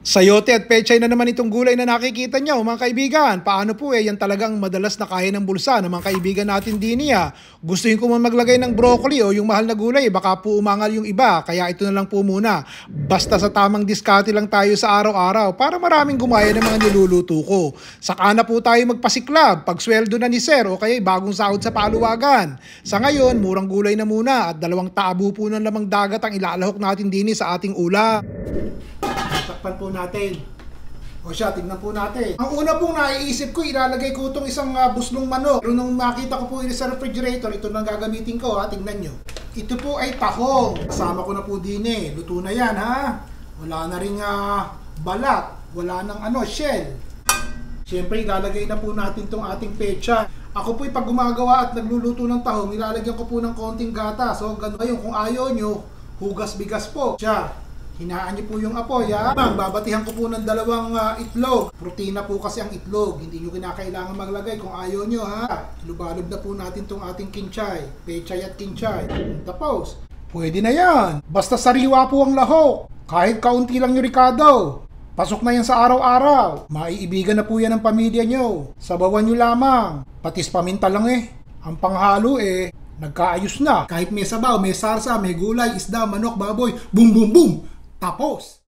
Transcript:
Sayote at pechay na naman itong gulay na nakikita nyo mga kaibigan. Paano po yan talagang madalas na kaya ng bulsa ng mga kaibigan natin din niya. Gustuhin ko man maglagay ng broccoli o yung mahal na gulay, baka po umangal yung iba. Kaya ito na lang po muna. Basta sa tamang diskarte lang tayo sa araw-araw para maraming gumaya ng mga niluluto ko. Saka na po tayo magpasiklab pag sweldo na ni sir o kaya bagong sahod sa paluwagan. Sa ngayon, murang gulay na muna at 2 tabo po ng lamang dagat ang ilalahok natin din sa ating ulam. Takpan po natin. O siya, tignan po natin. Ang una pong naiisip ko, ilalagay ko itong isang buslong manok. Pero nung makita ko po yun sa refrigerator, ito nang gagamitin ko ha, tignan nyo. Ito po ay tahong. Kasama ko na po din eh. Luto na yan ha. Wala na rin balat. Wala nang shell. Siyempre, ilalagay na po natin itong ating pecha. Ako po pag gumagawa at nagluluto ng tahong, ilalagyan ko po ng konting gata. So, ganun kayo. Kung ayaw nyo, hugas bigas po. Siya. Hinaan niyo po yung apoy ha. Babatihan ko po ng 2 itlog. Protina po kasi ang itlog. Hindi niyo kinakailangan maglagay kung ayaw niyo ha. Ilubalog na po natin tong ating kinchay. Pechay at kinchay. Tapos, pwede na yan. Basta sariwa po ang lahok. Kahit kaunti lang yung ricado. Pasok na yan sa araw-araw. Maiibigan na po yan ng pamilya nyo. Sabawan nyo lamang. Patis paminta lang eh. Ang panghalo nagkaayos na. Kahit may sabaw, may sarsa, may gulay, isda, manok, baboy. Boom, boom, boom. Tapos!